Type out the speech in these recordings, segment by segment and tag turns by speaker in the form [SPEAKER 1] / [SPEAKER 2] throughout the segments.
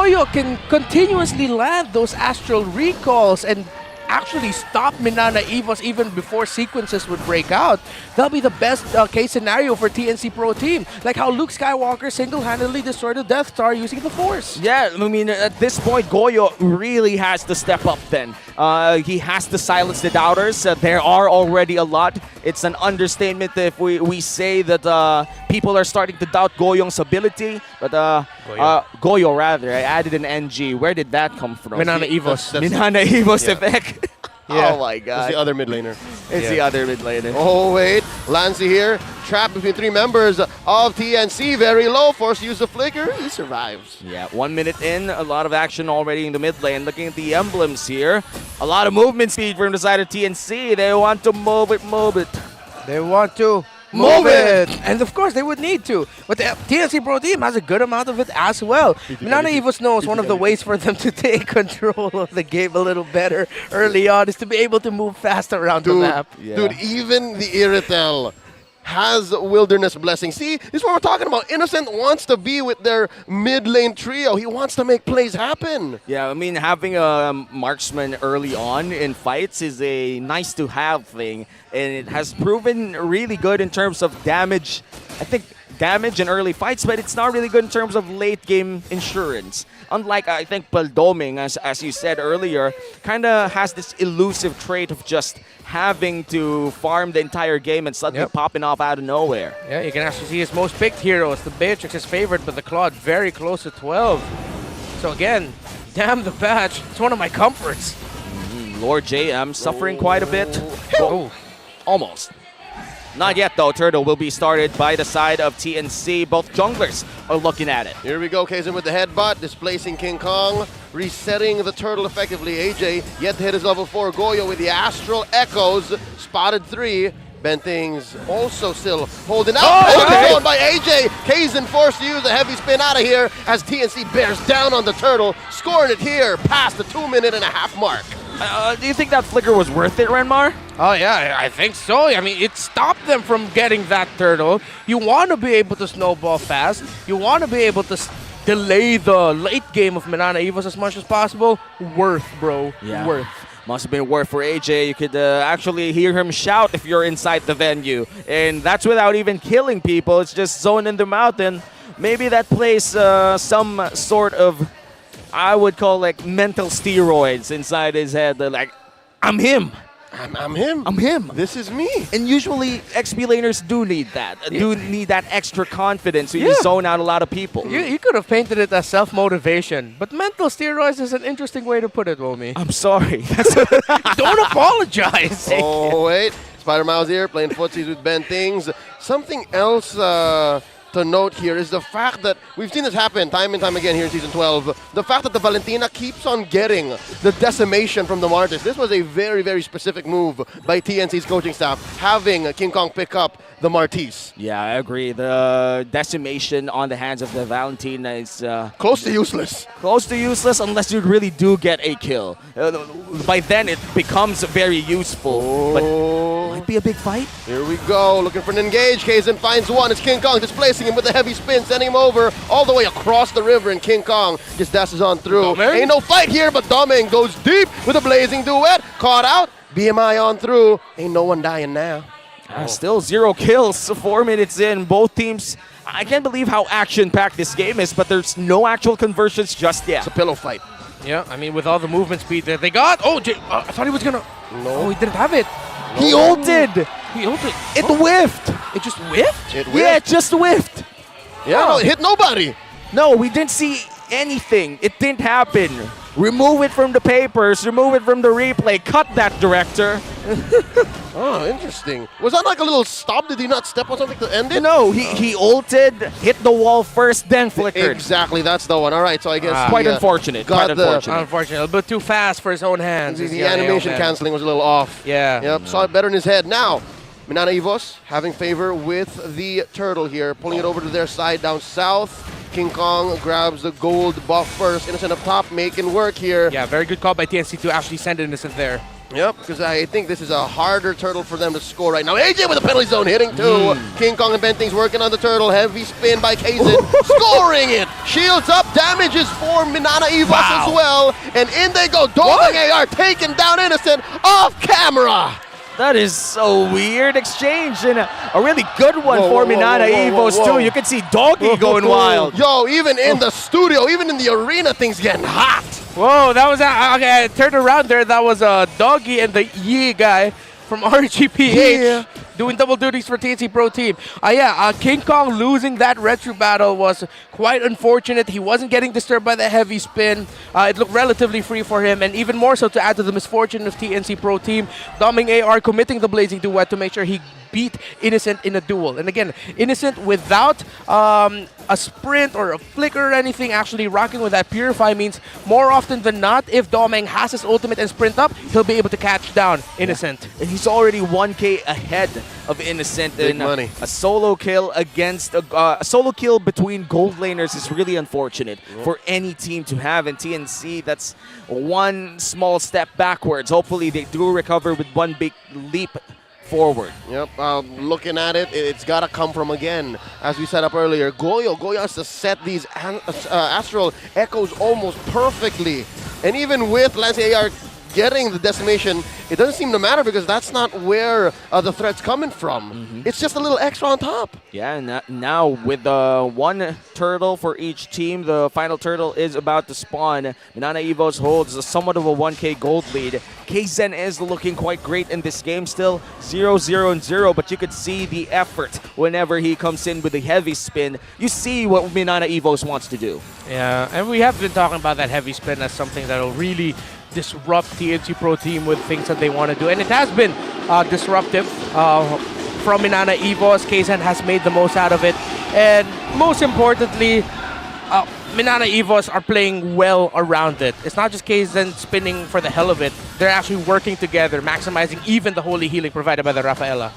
[SPEAKER 1] Goyo can continuously land those astral recalls and actually stop Mnne Vs even before sequences would break out, that'll be the best case scenario for TNC Pro Team. Like how Luke Skywalker single-handedly destroyed the Death Star using the Force.
[SPEAKER 2] Yeah, I mean, at this point, Goyo really has to step up then. He has to silence the doubters. There are already a lot. It's an understatement if we say that people are starting to doubt Goyong's ability. But Goyo, rather. I added an NG. Where did that come from?
[SPEAKER 1] Mnne Vs.
[SPEAKER 2] Mnne Vs effect.
[SPEAKER 1] Yeah.
[SPEAKER 2] Oh my god.
[SPEAKER 3] It's the other mid laner.
[SPEAKER 2] It's the other mid laner.
[SPEAKER 3] Oh wait, Lancey here, trapped between 3 members of TNC, very low, forced to use the flicker, he survives.
[SPEAKER 2] Yeah, 1 minute in, a lot of action already in the mid lane. Looking at the emblems here, a lot of movement speed from the side of TNC. They want to move it.
[SPEAKER 1] They want to move it! And of course, they would need to. But the TNC Pro Team has a good amount of it as well. Mnne Vs knows one of the ways for them to take control of the game a little better early on is to be able to move fast around the map.
[SPEAKER 3] Yeah. Dude, even the Irritel has Wilderness Blessing. See, this is what we're talking about. Innocent wants to be with their mid lane trio. He wants to make plays happen.
[SPEAKER 2] Yeah, I mean, having a marksman early on in fights is a nice to have thing. And it has proven really good in terms of damage. I think damage in early fights, but it's not really good in terms of late game insurance. Unlike, I think, Paldoming, as you said earlier, kind of has this elusive trait of just having to farm the entire game and suddenly popping off out of nowhere.
[SPEAKER 1] Yeah, you can actually see his most picked heroes. The Beatrix is favored, but the Claude very close to 12. So again, damn the patch. It's one of my comforts.
[SPEAKER 2] Lord JM suffering quite a bit.
[SPEAKER 1] Oh.
[SPEAKER 2] Almost. Not yet, though. Turtle will be started by the side of TNC. Both junglers are looking at it.
[SPEAKER 3] Here we go, Kaizen with the headbutt, displacing King Kong, resetting the turtle effectively. AJ yet to hit his level 4. Goyo with the Astral Echoes, spotted 3. Bentings also still holding out. Oh, by AJ. Kaizen forced to use a heavy spin out of here as TNC bears down on the turtle, scoring it here past the 2.5-minute mark.
[SPEAKER 2] Do you think that flicker was worth it, Renmar?
[SPEAKER 1] Oh yeah, I think so. I mean, it stopped them from getting that turtle. You want to be able to snowball fast. You want to be able to delay the late game of Mnne Vs as much as possible. Worth, bro.
[SPEAKER 2] Yeah.
[SPEAKER 1] Worth.
[SPEAKER 2] Must have been worth for AJ. You could actually hear him shout if you're inside the venue. And that's without even killing people. It's just zoning them out. And maybe that plays some sort of, I would call like mental steroids inside his head. They're like, I'm him.
[SPEAKER 3] I'm him.
[SPEAKER 2] I'm him.
[SPEAKER 3] This is me.
[SPEAKER 2] And usually XP laners do need that. Do need that extra confidence when you zone out a lot of people.
[SPEAKER 1] You could have painted it as self-motivation, but mental steroids is an interesting way to put it, Womi.
[SPEAKER 2] I'm sorry.
[SPEAKER 1] Don't apologize.
[SPEAKER 3] Oh, wait. Spider Mouse here playing footsies with Bentings. Something else to note here is the fact that we've seen this happen time and time again here in Season 12. The fact that the Valentina keeps on getting the decimation from the Martis. This was a very, very specific move by TNC's coaching staff, having King Kong pick up the Martis.
[SPEAKER 2] Yeah, I agree. The decimation on the hands of the Valentina is
[SPEAKER 3] close to useless.
[SPEAKER 2] Close to useless unless you really do get a kill. By then, it becomes very useful. But might be a big fight.
[SPEAKER 3] Here we go, looking for an engage. Kaizen finds one. It's King Kong displacing him with a heavy spin, sending him over all the way across the river, and King Kong just dashes on through.
[SPEAKER 1] Doming.
[SPEAKER 3] Ain't no fight here, but Doming goes deep with a blazing duet. Caught out, BMI on through. Ain't no one dying now.
[SPEAKER 2] Still 0 kills, 4 minutes in. Both teams, I can't believe how action-packed this game is, but there's no actual conversions just yet.
[SPEAKER 3] It's a pillow fight.
[SPEAKER 1] Yeah, I mean, with all the movement speed that they got. Oh, I thought he was gonna. No, he didn't have it.
[SPEAKER 2] He ulted.
[SPEAKER 1] He ulted.
[SPEAKER 2] It whiffed.
[SPEAKER 1] It just whiffed?
[SPEAKER 3] It whiffed.
[SPEAKER 2] Yeah, it just whiffed.
[SPEAKER 3] Yeah, no, it hit nobody.
[SPEAKER 2] No, we didn't see anything. It didn't happen. Remove it from the papers. Remove it from the replay. Cut that, director.
[SPEAKER 3] Oh, interesting. Was that like a little stop? Did he not step on something to end it?
[SPEAKER 2] No, he ulted, hit the wall first, then flickered.
[SPEAKER 3] Exactly, that's the one. All right, so I guess
[SPEAKER 2] quite unfortunate. Quite unfortunate.
[SPEAKER 1] Unfortunate, a bit too fast for his own hands.
[SPEAKER 3] The animation canceling was a little off.
[SPEAKER 1] Yeah.
[SPEAKER 3] Yep, saw it better in his head. Now, Mnne Vs having favor with the turtle here, pulling it over to their side down south. King Kong grabs the gold buff first. Innocent up top, making work here.
[SPEAKER 1] Yeah, very good call by TNC to actually send Innocent there.
[SPEAKER 3] Yep, because I think this is a harder turtle for them to score right now. AJ with the penalty zone hitting too. King Kong and Benting's working on the turtle. Heavy spin by Kazin, scoring it. Shields up, damages for Mnne Vs as well. And in they go. Doming AR taken down Innocent off camera.
[SPEAKER 2] That is so weird exchange and a really good one for Mnne Vs too. You can see Doggy going wild.
[SPEAKER 3] Yo, even in the studio, even in the arena, things getting hot.
[SPEAKER 1] Whoa, that was okay. I turned around there. That was a Doggy and the Yi guy from MPL-PH doing double duties for TNC Pro Team. King Kong losing that retro battle was quite unfortunate. He wasn't getting disturbed by the heavy spin. It looked relatively free for him, and even more so to add to the misfortune of TNC Pro Team, Doming AR committing the blazing duet to make sure he beat Innocent in a duel. And again, Innocent without a sprint or a flicker or anything, actually rocking with that Purify means more often than not, if Doming has his ultimate and sprint up, he'll be able to catch down Innocent.
[SPEAKER 2] And he's already 1K ahead of Innocent.
[SPEAKER 3] Big
[SPEAKER 2] and
[SPEAKER 3] money.
[SPEAKER 2] A solo kill against a solo kill between gold laners is really unfortunate for any team to have. And TNC, that's one small step backwards. Hopefully they do recover with one big leap forward.
[SPEAKER 3] Yep, looking at it, it's got to come from, again, as we set up earlier, Goyo has to set these Astral Echoes almost perfectly. And even with Lance AR getting the decimation, it doesn't seem to matter because that's not where the threat's coming from. It's just a little extra on top.
[SPEAKER 2] Yeah, and now with one turtle for each team, the final turtle is about to spawn. Mnne Vs holds somewhat of a 1K gold lead. Kzen is looking quite great in this game still, 0-0-0, but you could see the effort whenever he comes in with the heavy spin. You see what Mnne Vs wants to do.
[SPEAKER 1] Yeah, and we have been talking about that heavy spin as something that will really disrupt TNC Pro Team with things that they want to do. And it has been disruptive from Mnne Vs. Kzen has made the most out of it. And most importantly, Mnne Vs are playing well around it. It's not just Kzen spinning for the hell of it. They're actually working together, maximizing even the holy healing provided by the Rafaela.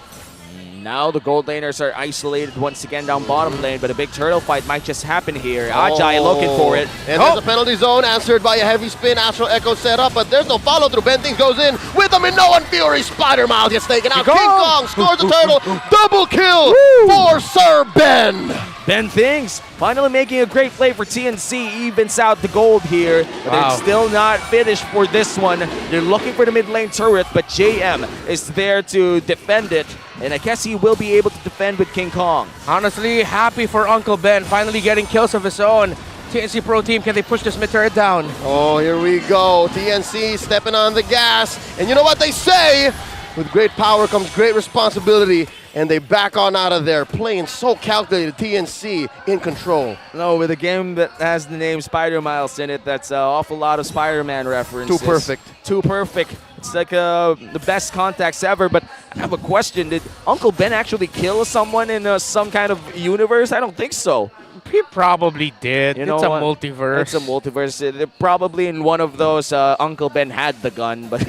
[SPEAKER 2] Now the gold laners are isolated once again down bottom lane, but a big turtle fight might just happen here. Ajay looking for it.
[SPEAKER 3] And there's a penalty zone answered by a heavy spin. Astral Echo set up, but there's no follow through. Bentings goes in with a Minoan Fury. Spider Miles gets taken out. King Kong scores the turtle. Double kill for Sir Ben.
[SPEAKER 2] Bentings finally making a great play for TNC, evens out the gold here, but they're still not finished for this one. They're looking for the mid lane turret, but JM is there to defend it, and I guess he will be able to defend with King Kong.
[SPEAKER 1] Honestly, happy for Uncle Ben finally getting kills of his own. TNC Pro Team, can they push this mid turret down?
[SPEAKER 3] Oh, here we go. TNC stepping on the gas. And you know what they say? With great power comes great responsibility. And they back on out of there, playing so calculated. TNC in control.
[SPEAKER 2] No, with a game that has the name Spider Miles in it, that's an awful lot of Spider-Man references.
[SPEAKER 3] Too perfect.
[SPEAKER 2] Too perfect. It's like the best contacts ever, but I have a question. Did Uncle Ben actually kill someone in some kind of universe? I don't think so.
[SPEAKER 1] He probably did.
[SPEAKER 2] You know
[SPEAKER 1] it's a
[SPEAKER 2] what?
[SPEAKER 1] multiverse.
[SPEAKER 2] It's a multiverse. They're probably in one of those Uncle Ben had the gun, but...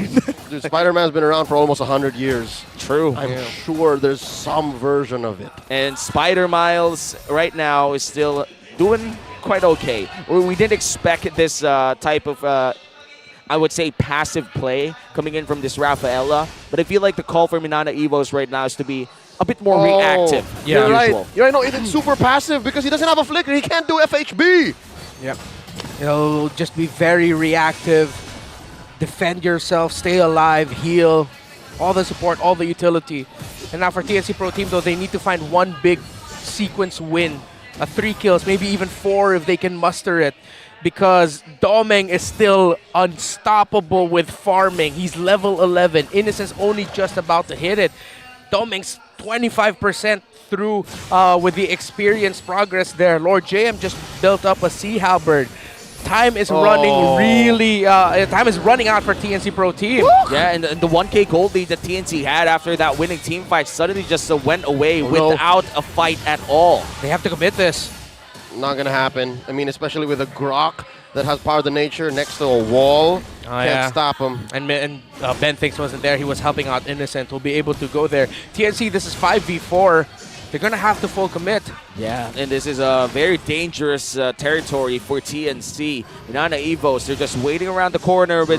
[SPEAKER 3] Dude, Spider-Man's been around for almost 100 years.
[SPEAKER 2] True.
[SPEAKER 3] I'm sure there's some version of it.
[SPEAKER 2] And Spider Miles right now is still doing quite okay. We didn't expect this type of, I would say, passive play coming in from this Rafaela, but I feel like the call for Mnne Vs right now is to be a bit more reactive.
[SPEAKER 3] Yeah,
[SPEAKER 2] than
[SPEAKER 3] you're
[SPEAKER 2] usual.
[SPEAKER 3] right. You're right. No, it's super passive because he doesn't have a flicker. He can't do FHB.
[SPEAKER 1] Yep. He'll just be very reactive. Defend yourself, stay alive, heal, all the support, all the utility. And now for TNC Pro Team, though, they need to find one big sequence win. 3 kills, maybe even 4 if they can muster it. Because Doming is still unstoppable with farming. He's level 11. Innocent's only just about to hit it. Doming's 25% through with the experience progress there. Lord JM just built up a Sea Halberd. Time is running really, time is running out for TNC Pro Team.
[SPEAKER 2] Yeah, and the 1K gold lead that TNC had after that winning team fight suddenly just went away without a fight at all.
[SPEAKER 1] They have to commit this.
[SPEAKER 3] Not going to happen. I mean, especially with a Grok that has Power of the Nature next to a wall. Can't stop him.
[SPEAKER 1] And Ben Thinks wasn't there. He was helping out Innocent. Will be able to go there. TNC, this is 5v4. they're going to have to full commit.
[SPEAKER 2] Yeah, and this is a very dangerous territory for TNC. Mnne Evos, they're just waiting around the corner, but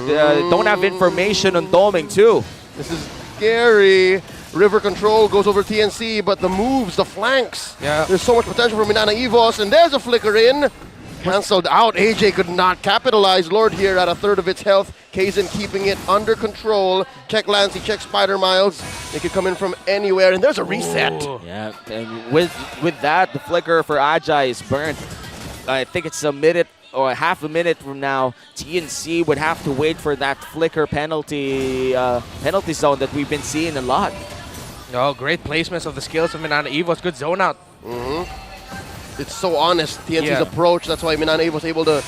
[SPEAKER 2] don't have information on Doming too.
[SPEAKER 3] This is scary. River control goes over TNC, but the moves, the flanks.
[SPEAKER 1] Yeah.
[SPEAKER 3] There's so much potential for Mnne Evos, and there's a flicker in. Cancelled out. AJ could not capitalize. Lord here at a third of its health. Kaizen keeping it under control. Check Lancey, check Spider Miles. They could come in from anywhere, and there's a reset.
[SPEAKER 1] Ooh.
[SPEAKER 2] Yeah, and with that, the flicker for Ajay is burnt. I think it's a minute or half a minute from now. TNC would have to wait for that flicker penalty zone that we've been seeing a lot.
[SPEAKER 1] Oh, great placements of the skills of Mnne Evos. Good zone out.
[SPEAKER 3] It's so honest, TNC's
[SPEAKER 1] Yeah.
[SPEAKER 3] approach. That's why Mnne was able to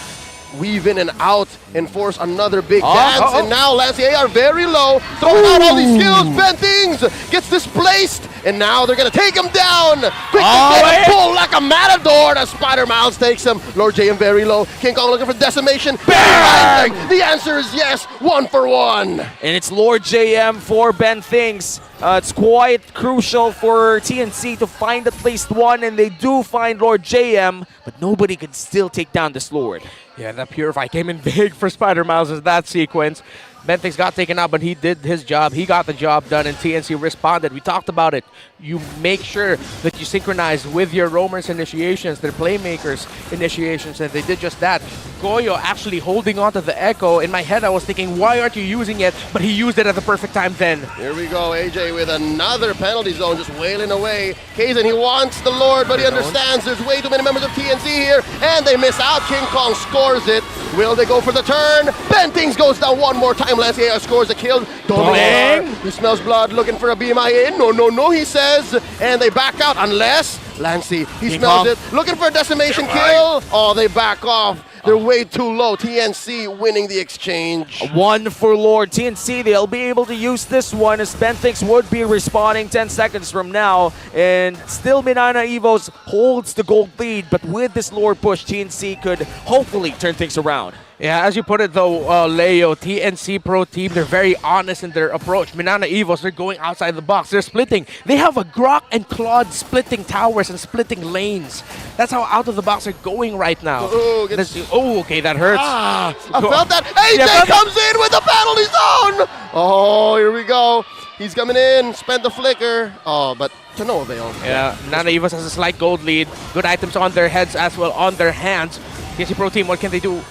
[SPEAKER 3] weave in and out and force another big dance. And now Lancey AR very low, throwing out all these skills. Bentings gets displaced, and now they're going to take him down. Quick to get a pull like a matador as Spider Miles takes him. Lord JM very low. King Kong looking for decimation. Bang! The answer is yes, 1 for 1.
[SPEAKER 2] And it's Lord JM for Ben Things. It's quite crucial for TNC to find at least one, and they do find Lord JM, but nobody can still take down this Lord.
[SPEAKER 1] Yeah, that Purify came in big for Spider Miles in that sequence. Bentix got taken out, but he did his job. He got the job done, and TNC responded. We talked about it. You make sure that you synchronize with your roamers initiations, their playmakers initiations, and they did just that. Goyo actually holding on to the Echo. In my head, I was thinking, why aren't you using it? But he used it at the perfect time then.
[SPEAKER 3] Here we go, AJ with another penalty zone, just wailing away. Kaizen, he wants the Lord, but he understands there's way too many members of TNC here, and they miss out. King Kong scores it. Will they go for the turn? Bentings goes down one more time. Lancey AR scores a kill.
[SPEAKER 1] Bang!
[SPEAKER 3] He smells blood, looking for a BMI in. No, no, no, he says. And they back out unless Lancey, he
[SPEAKER 2] King
[SPEAKER 3] smells
[SPEAKER 2] Kong.
[SPEAKER 3] it. Looking for a decimation kill. Oh, they back off. They're way too low. TNC winning the exchange.
[SPEAKER 2] One for Lord TNC. They'll be able to use this one as Bentix would be respawning 10 seconds from now. And still Mnne Evos holds the gold lead, but with this Lord push, TNC could hopefully turn things around.
[SPEAKER 1] Yeah, as you put it though, Leo, TNC Pro Team, they're very honest in their approach. Mnne Evos, they're going outside the box. They're splitting. They have a Grok and Claude splitting towers and splitting lanes. That's how out of the box they're going right now.
[SPEAKER 3] Oh,
[SPEAKER 1] okay, that hurts.
[SPEAKER 3] I felt that. AJ comes in with the penalty zone. Oh, here we go. He's coming in, spent the flicker. Oh, but to no avail.
[SPEAKER 1] Yeah, Mnne Evos has a slight gold lead. Good items on their heads as well on their hands. TNC Pro Team, what can they do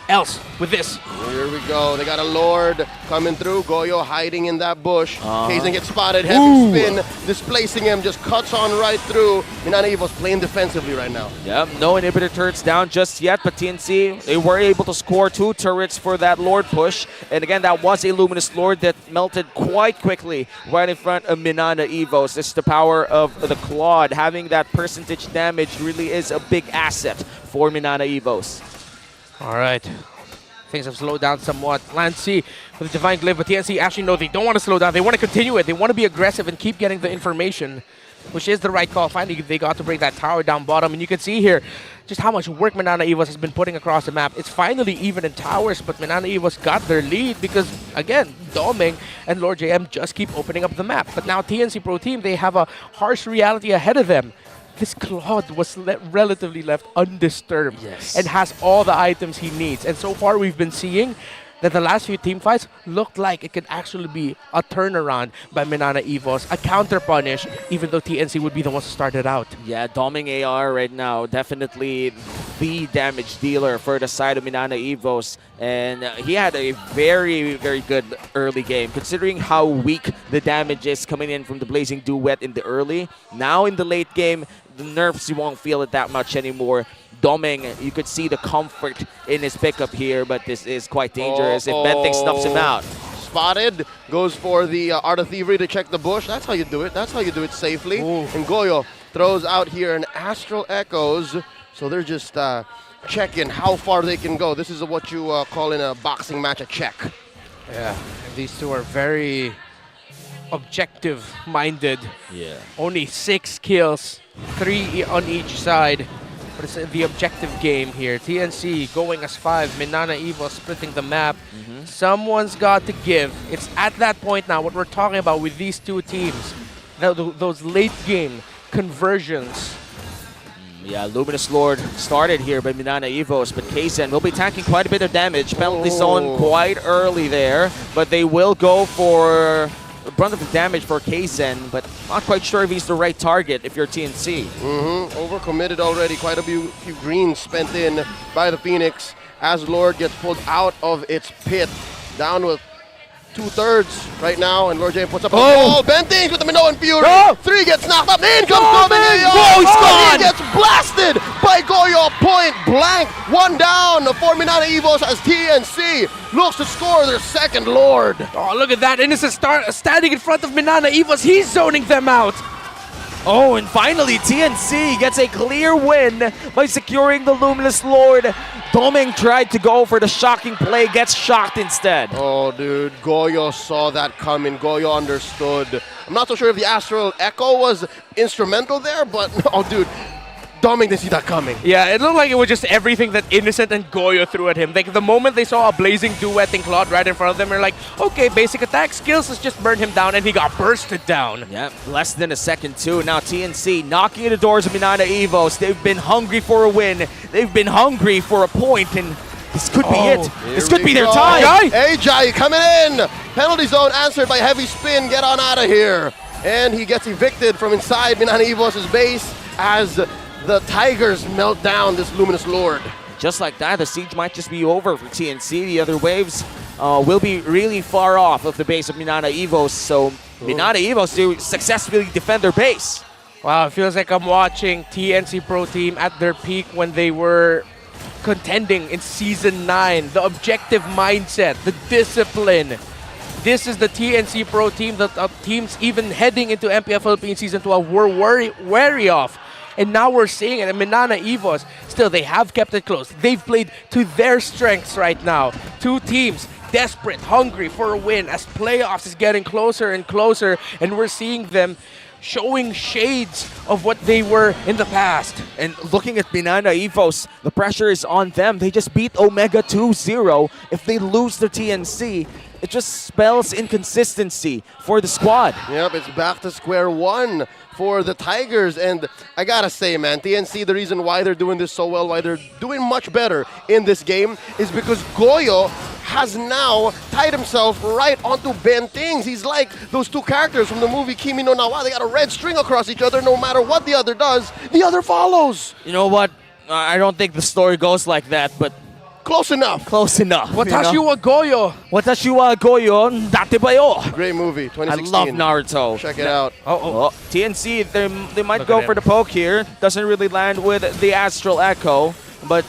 [SPEAKER 1] else with this?
[SPEAKER 3] Here we go. They got a Lord coming through. Goyo hiding in that bush. Kaizen gets spotted. Heavy spin. Displacing him. Just cuts on right through. Mnne Evos playing defensively right now.
[SPEAKER 2] Yep, no inhibitor turrets down just yet, but TNC, they were able to score 2 turrets for that Lord push. And again, that was a Luminous Lord that melted quite quickly right in front of Mnne Evos. This is the power of the Claude. Having that percentage damage really is a big asset for Mnne Evos.
[SPEAKER 1] All right. Things have slowed down somewhat. Lancey with the Divine Glyph, but TNC actually, no, they don't want to slow down. They want to continue it. They want to be aggressive and keep getting the information, which is the right call. Finally, they got to break that tower down bottom, and you can see here just how much work Mnne Evos has been putting across the map. It's finally even in towers, but Mnne Evos got their lead because, again, Doming and Lord JM just keep opening up the map. But now TNC Pro Team, they have a harsh reality ahead of them. This Claude was relatively left undisturbed and has all the items he needs. And so far, we've been seeing that the last few team fights looked like it could actually be a turnaround by Mnne Evos, a counter punish, even though TNC would be the ones to start it out.
[SPEAKER 2] Yeah, Doming AR right now, definitely the damage dealer for the side of Mnne Evos. And he had a very, very good early game, considering how weak the damage is coming in from the Blazing Duet in the early. Now in the late game, the nerfs, you won't feel it that much anymore. Doming, you could see the comfort in his pickup here, but this is quite dangerous if Bentix snuffs him out.
[SPEAKER 3] Spotted, goes for the Art of Thievery to check the bush. That's how you do it. That's how you do it safely.
[SPEAKER 1] Ooh.
[SPEAKER 3] And Goyo throws out here an Astral Echoes. So they're just checking how far they can go. This is what you call in a boxing match a check.
[SPEAKER 1] Yeah, and these two are very objective-minded.
[SPEAKER 2] Yeah.
[SPEAKER 1] Only 6 kills, 3 on each side. But it's the objective game here. TNC going as 5, Mnne Evos splitting the map. Someone's got to give. It's at that point now, what we're talking about with these two teams. Now, those late game conversions.
[SPEAKER 2] Yeah, Luminous Lord started here by Mnne Vs, but Kaizen will be tanking quite a bit of damage. Penalty zone quite early there, but they will go for the brunt of the damage for Kaizen, but not quite sure if he's the right target if you're TNC.
[SPEAKER 3] Overcommitted already. Quite a few greens spent in by the Phoenix as Lord gets pulled out of its pit. Down with 2/3 right now, and Lord J puts up a ball. Bentings with the Minoan Fury. 3 gets knocked up. In comes
[SPEAKER 1] He's gone.
[SPEAKER 3] He gets blasted by Goyo point blank. 1 down for Mnne Vs as TNC looks to score their second Lord.
[SPEAKER 1] Oh, look at that. Innocent standing in front of Mnne Vs. He's zoning them out.
[SPEAKER 2] Oh, and finally TNC gets a clear win by securing the Luminous Lord. Doming tried to go for the shocking play, gets shocked instead.
[SPEAKER 3] Oh, dude, Goyo saw that coming. Goyo understood. I'm not so sure if the Astral Echo was instrumental there, but oh, dude, Doming didn't see that coming.
[SPEAKER 1] Yeah, it looked like it was just everything that Innocent and Goyo threw at him. Like, the moment they saw a blazing duet and Claude right in front of them, they're like, okay, basic attack skills, let's just burn him down, and he got bursted down.
[SPEAKER 2] Yeah, less than a second too. Now TNC knocking at the doors of Mnne Vs. They've been hungry for a win. They've been hungry for a point, and this could be it. This could be their time.
[SPEAKER 3] AJ coming in. Penalty zone answered by heavy spin. Get on out of here. And he gets evicted from inside Mnne Vs' base as the Tigers melt down this Luminous Lord.
[SPEAKER 2] Just like that, the siege might just be over for TNC. The other waves will be really far off of the base of Mnne Vs. So Mnne Vs to successfully defend their base.
[SPEAKER 1] Wow, it feels like I'm watching TNC Pro Team at their peak when they were contending in Season 9. The objective mindset, the discipline. This is the TNC Pro Team that teams even heading into MPL Philippines Season 12 were wary of. And now we're seeing it. And Mnne Vs, still, they have kept it close. They've played to their strengths right now. Two teams desperate, hungry for a win as playoffs is getting closer and closer. And we're seeing them showing shades of what they were in the past.
[SPEAKER 2] And looking at Mnne Vs, the pressure is on them. They just beat Omega 2-0. If they lose to TNC, it just spells inconsistency for the squad.
[SPEAKER 3] Yep, it's back to square one for the Tigers. And I gotta say, man, TNC, the reason why they're doing this so well, why they're doing much better in this game, is because Goyo has now tied himself right onto Bentings. He's like those two characters from the movie Kimi no Na wa. They got a red string across each other. No matter what the other does, the other follows.
[SPEAKER 2] You know what? I don't think the story goes like that, but
[SPEAKER 3] close enough.
[SPEAKER 2] Close enough.
[SPEAKER 1] Watashi wa Goyo.
[SPEAKER 2] Watashi wa Goyo, dati ba yo?
[SPEAKER 3] Great movie, 2016.
[SPEAKER 2] I love Naruto.
[SPEAKER 3] Check it out.
[SPEAKER 2] TNC, they might go for the poke here. Doesn't really land with the Astral Echo, but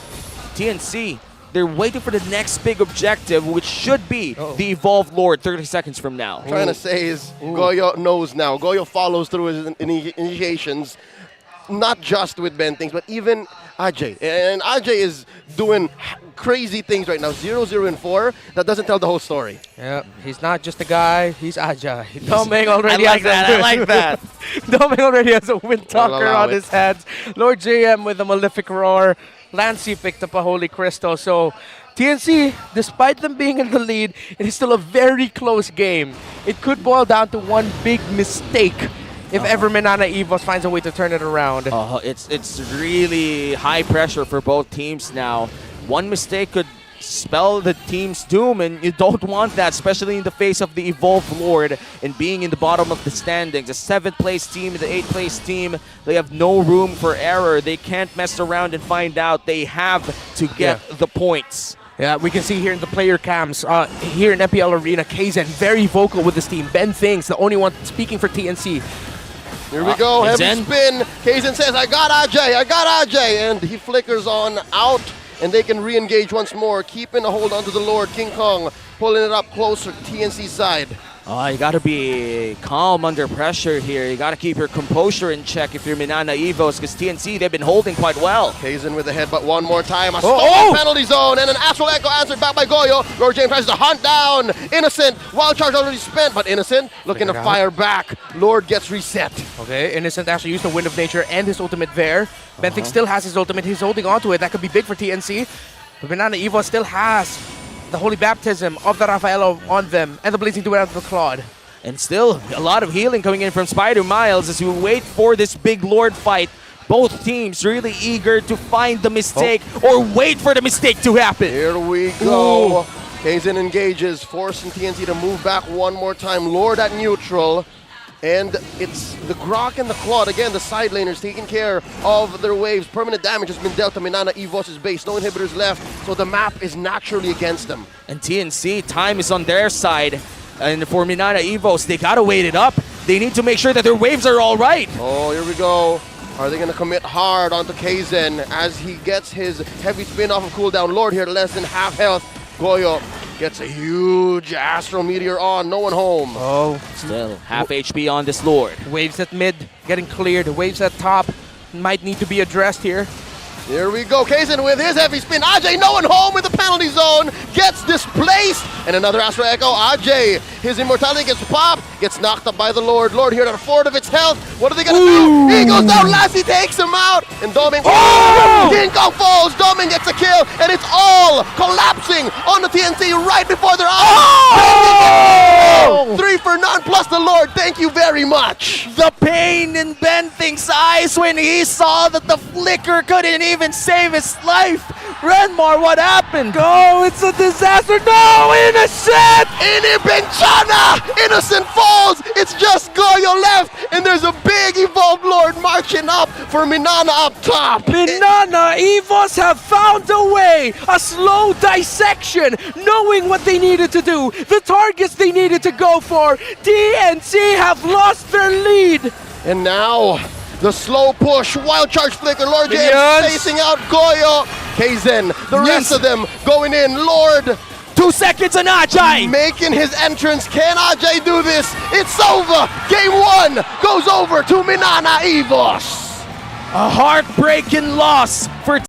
[SPEAKER 2] TNC, they're waiting for the next big objective, which should be the Evolved Lord 30 seconds from now.
[SPEAKER 3] Trying to say is Goyo knows now. Goyo follows through his initiations, not just with Bentings, but even Ajay. And Ajay is doing crazy things right now. 0-0-4. That doesn't tell the whole story.
[SPEAKER 1] Yeah, he's not just a guy, he's Ajay. Doming already
[SPEAKER 2] I like that.
[SPEAKER 1] Doming already has a wind talker on his hands. Lord JM with a malefic roar. Lancey picked up a holy crystal. So TNC, despite them being in the lead, it is still a very close game. It could boil down to one big mistake if ever Mnne Vs finds a way to turn it around.
[SPEAKER 2] It's really high pressure for both teams now. One mistake could spell the team's doom, and you don't want that, especially in the face of the Evolved Lord and being in the bottom of the standings. The 7th place team and the 8th place team, they have no room for error. They can't mess around and find out. They have to get the points.
[SPEAKER 1] Yeah, we can see here in the player cams, here in MPL Arena, Kaizen very vocal with his team. Ben Things, the only one speaking for TNC.
[SPEAKER 3] Here we go, heavy spin. Kaizen says, I got Ajay, and he flickers on out, and they can re-engage once more, keeping a hold onto the Lord. King Kong pulling it up closer, TNC side.
[SPEAKER 2] You gotta be calm under pressure here. You gotta keep your composure in check if you're Mnne Vs, because TNC, they've been holding quite well.
[SPEAKER 3] Kaizen with the headbutt one more time. A stolen penalty zone, and an Astral Echo answered back by Goyo. Lord James tries to hunt down Innocent. Wild charge already spent, but Innocent looking to fire back. Lord gets reset.
[SPEAKER 1] Okay, Innocent actually used the Wind of Nature and his ultimate there. Bentings still has his ultimate. He's holding on to it. That could be big for TNC. But Mnne Vs still has the Holy Baptism of the Rafaelo on them and the Blazing Duet of the Claude.
[SPEAKER 2] And still, a lot of healing coming in from Spider Miles as we wait for this big Lord fight. Both teams really eager to find the mistake or wait for the mistake to happen.
[SPEAKER 3] Here we go. Kaizen engages, forcing TNC to move back one more time. Lord at neutral. And it's the Grok and the Claude, again, the side laners taking care of their waves. Permanent damage has been dealt to Mnne Vs base. No inhibitors left, so the map is naturally against them.
[SPEAKER 2] And TNC, time is on their side. And for Mnne Vs, they gotta wait it up. They need to make sure that their waves are all right.
[SPEAKER 3] Oh, here we go. Are they going to commit hard onto Kaizen as he gets his heavy spin off of cooldown? Lord here, less than half health. Goyo gets a huge Astral Meteor on. No one home.
[SPEAKER 1] Oh,
[SPEAKER 2] Still, half HP on this Lord.
[SPEAKER 1] waves at mid getting cleared. Waves at top might need to be addressed here.
[SPEAKER 3] Here we go. Kaizen with his heavy spin. Ajay, no one home with the penalty zone. Gets displaced. And another Astral Echo. Ajay, his immortality gets popped. Gets knocked up by the Lord. Lord here at a fourth of its health. What are they going to do? He goes down. Lassie takes him out. And Domin.
[SPEAKER 1] Oh!
[SPEAKER 3] King Kong falls. Domin gets a kill. And it's all collapsing on the TNC right before their eyes.
[SPEAKER 1] Oh!
[SPEAKER 3] 3 for none plus the Lord. Thank you very much.
[SPEAKER 2] The pain in Benting's eyes when he saw that the flicker couldn't even save his life. Renmar, what happened?
[SPEAKER 1] Oh, it's a disaster. No, innocent!
[SPEAKER 3] Inibenchana! Innocent falls! It's just Goyo left, and there's a big evolved Lord marching up for Minana up top.
[SPEAKER 1] Mnne Vs have found a way, a slow dissection, knowing what they needed to do, the targets they needed to go for. TNC have lost their lead.
[SPEAKER 3] And now, the slow push, wild charge flicker, Lord James
[SPEAKER 1] Minions.
[SPEAKER 3] facing out Goyo. Kaizen, the rest of them going in. Lord
[SPEAKER 2] 2 seconds on Ajay.
[SPEAKER 3] making his entrance. Can Ajay do this? It's over. Game 1 goes over to Mnne Vs.
[SPEAKER 2] A heartbreaking loss for